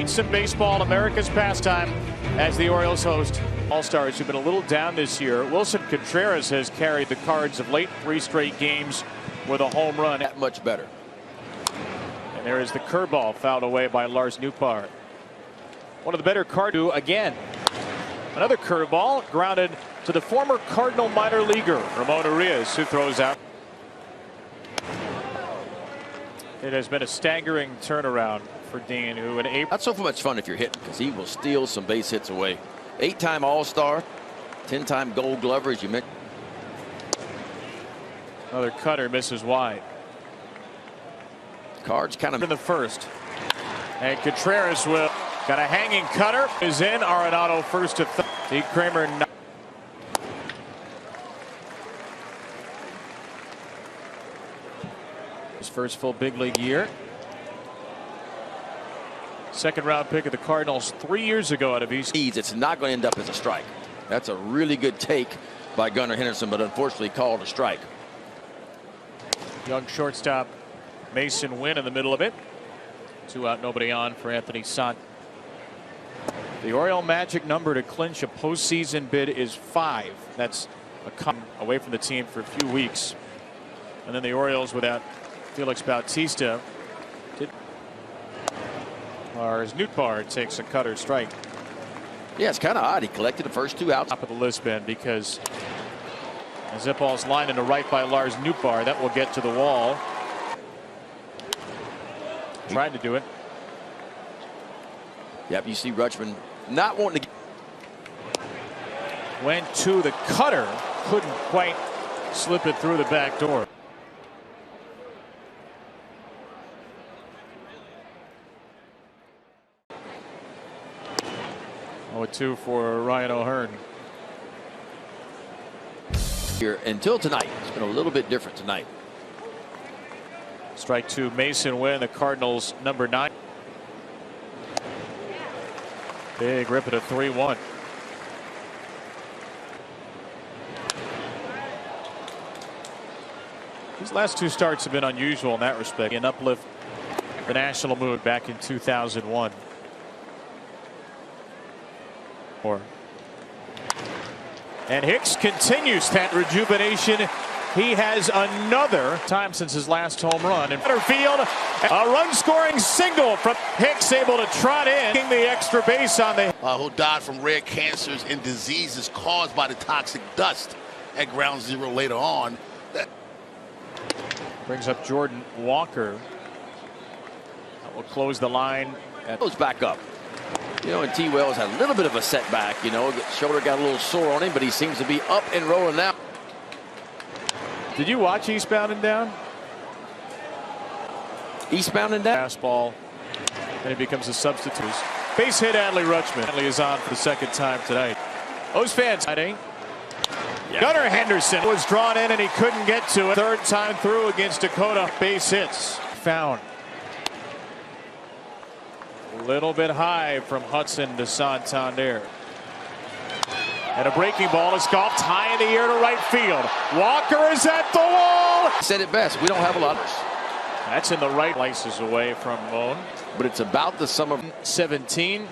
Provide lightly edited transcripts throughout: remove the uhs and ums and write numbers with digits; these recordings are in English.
nights in baseball, America's pastime, as the Orioles host All-Stars who've been a little down this year. Wilson Contreras has carried the Cards of late, 3 straight games with a home run. That much better. And there is the curveball fouled away by Lars Nootbaar. One of the better Cardinals again. Another curveball grounded to the former Cardinal minor leaguer Ramon Urias, who throws out. It has been a staggering turnaround for Dean, who in April. Not so much fun if you're hitting, because he will steal some base hits away. 8-time All-Star, 10-time Gold Glover, as you mentioned. Another cutter misses wide. Cards kind of in the first, and Contreras will got a hanging cutter is in. Arenado first to third. Deke Kramer. His first full big league year. Second round pick of the Cardinals 3 years ago out of East. It's not going to end up as a strike. That's a really good take by Gunnar Henderson, but unfortunately called a strike. Young shortstop Mason Wynn in the middle of it. 2 out, nobody on for Anthony Sant. The Oriole magic number to clinch a postseason bid is 5. That's a come away from the team for a few weeks. And then the Orioles without Felix Bautista. Lars Nootbaar takes a cutter strike. Yeah, it's kind of odd. He collected the first 2 outs. Top of the list, Ben, because a zip ball's line into right by Lars Nootbaar. That will get to the wall. Trying to do it. Yep, you see Rutschman not wanting to. Went to the cutter. Couldn't quite slip it through the back door. 0-2 for Ryan O'Hearn. Here until tonight. It's been a little bit different tonight. Strike 2, Mason Wynn, the Cardinals number 9. Big rip at a 3-1. These last 2 starts have been unusual in that respect. An uplift the national mood back in 2001. And Hicks continues that rejuvenation. He has another time since his last home run in center field. A run-scoring single from Hicks, able to trot in, taking the extra base on the. Who died from rare cancers and diseases caused by the toxic dust at Ground Zero later on. That brings up Jordan Walker. That will close the line. Goes back up. You know, and T. Wells had a little bit of a setback. You know, the shoulder got a little sore on him, but he seems to be up and rolling now. Did you watch Eastbound and Down? Eastbound and Down. Fastball, and he becomes a substitute. Base hit, Adley Rutschman. Adley is on for the 2nd time tonight. Those fans, yeah. Gunnar Henderson was drawn in and he couldn't get to it. 3rd time through against Dakota. Base hits found. A little bit high from Hudson to Santander. And a breaking ball is golfed high in the air to right field. Walker is at the wall. Said it best. We don't have a lot of. That's in the right. Places away from Moan. But it's about the sum of 17.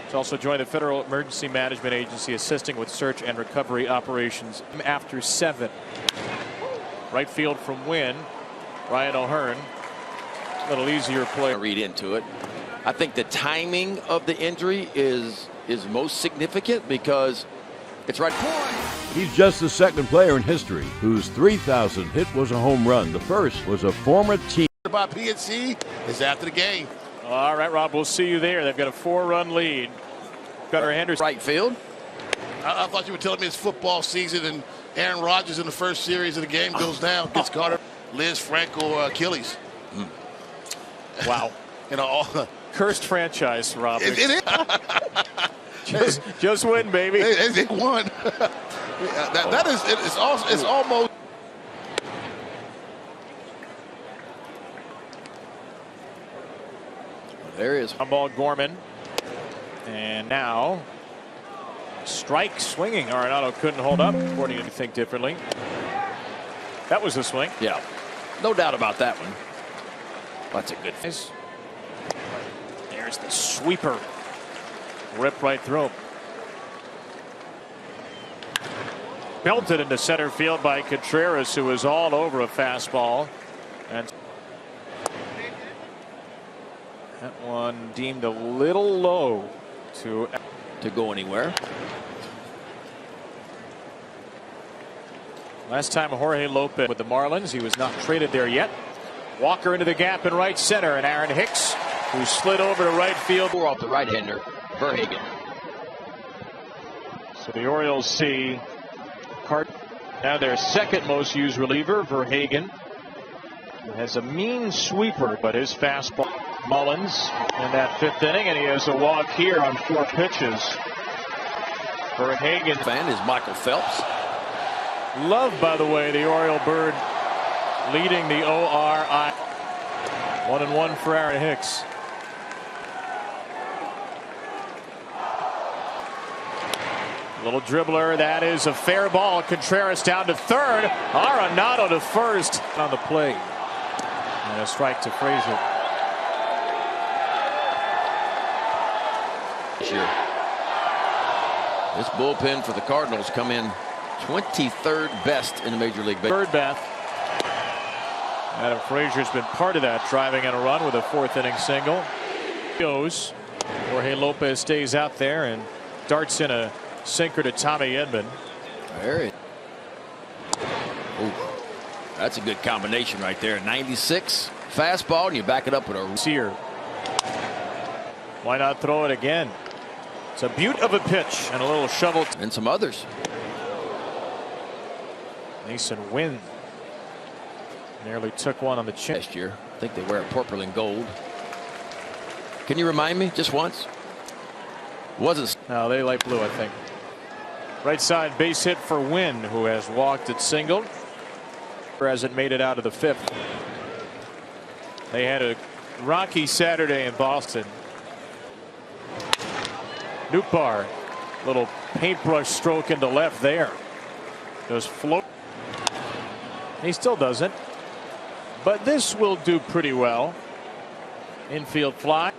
He's also joined the Federal Emergency Management Agency, assisting with search and recovery operations after 7. Right field from Wynn. Ryan O'Hearn. A little easier play. Read into it. I think the timing of the injury is most significant because it's right. He's just the 2nd player in history whose 3,000th hit was a home run. The first was a former team. by PNC is after the game. All right, Rob, we'll see you there. They've got a 4-run lead. Gunnar Henderson. Right field. I thought you were telling me it's football season and Aaron Rodgers in the first series of the game goes down, gets Carter, Liz Franco, Achilles. Wow. You know, all cursed franchise, Rob. It is. Just win, baby. They won. That is. It's almost. There is. Ball Gorman. And now strike swinging. Arenado couldn't hold up. According to think differently. That was the swing. Yeah. No doubt about that one. That's a good. There's There's the sweeper. Ripped right through him. Belted into center field by Contreras, who was all over a fastball. And that one deemed a little low to go anywhere. Last time Jorge Lopez with the Marlins, he was not traded there yet. Walker into the gap in right center, and Aaron Hicks, who slid over to right field. Off the right-hander, Verhagen. So the Orioles see now their second most used reliever, Verhagen, who has a mean sweeper, but his fastball. Mullins in that fifth inning, and he has a walk here on 4 pitches. Verhagen fan is Michael Phelps. Love, by the way, the Oriole bird leading the ORI. 1-1 for Aaron Hicks. Little dribbler, that is a fair ball. Contreras down to third. Arenado to first on the plate. And a strike to Frazier. This bullpen for the Cardinals come in 23rd best in the Major League Baseball. Third best. Adam Frazier's been part of that, driving in a run with a 4th inning single. Goes. Jorge Lopez stays out there and darts in a sinker to Tommy Edman. Very. That's a good combination right there. 96 fastball, and you back it up with a sear. Why not throw it again? It's a beaut of a pitch and a little shovel. And some others. Mason Wynn nearly took one on the chin. Last year, I think they wear it purple and gold. Can you remind me just once? Wasn't. No, they light blue, I think. Right side base hit for Wynn, who has walked at single. Hasn't made it out of the 5th. They had a rocky Saturday in Boston. Nootbaar, little paintbrush stroke into left there. Goes float. He still doesn't. But this will do pretty well. Infield fly.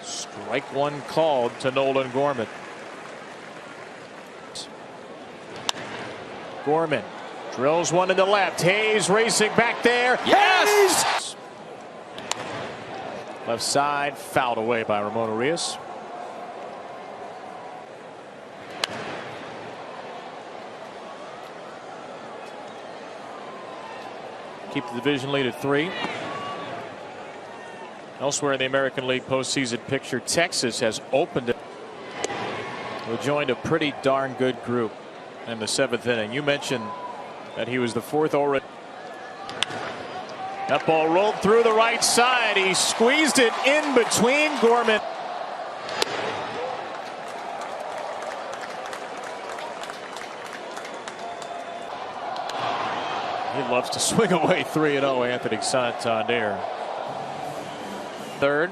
Strike one called to Nolan Gorman. Gorman drills one to the left. Hayes racing back there. Yes! Hayes! Left side, fouled away by Ramon Urias. Keep the division lead at 3. Elsewhere in the American League postseason picture, Texas has opened it. We joined a pretty darn good group in the 7th inning. You mentioned that he was the 4th already. That ball rolled through the right side. He squeezed it in between Gorman. He loves to swing away 3-0, Anthony Santander. 3rd.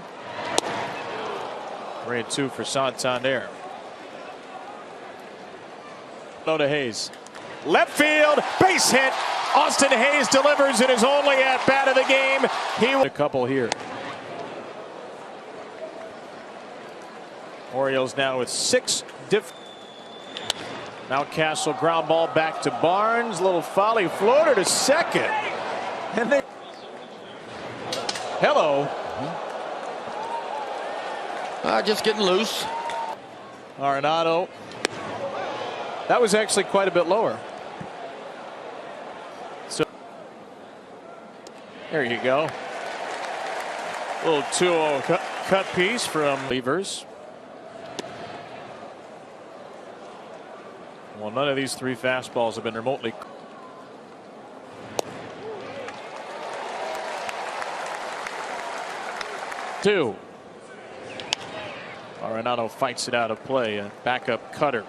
3-2 for Santander. No to Hayes. Left field, base hit. Austin Hayes delivers in his only at bat of the game. He a couple here. Orioles now with 6 different. Mountcastle ground ball back to Barnes. Little folly floater to second. And they. Hello. Just getting loose. Arenado. That was actually quite a bit lower. So there you go. A little 2-0 cut piece from Levers. Well, none of these 3 fastballs have been remotely. Two. Arenado fights it out of play. A backup cutter.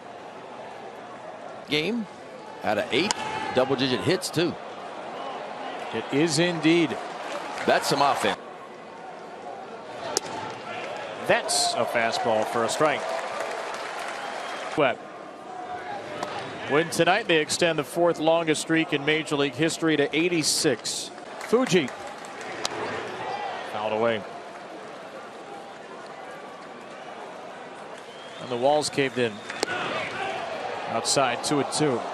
Game out of 8 double-digit hits too. It is indeed. That's some offense. That's a fastball for a strike. Webb. Win tonight, they extend the 4th longest streak in Major League history to 86. Fuji fouled away. And the walls caved in. Outside, 2-2.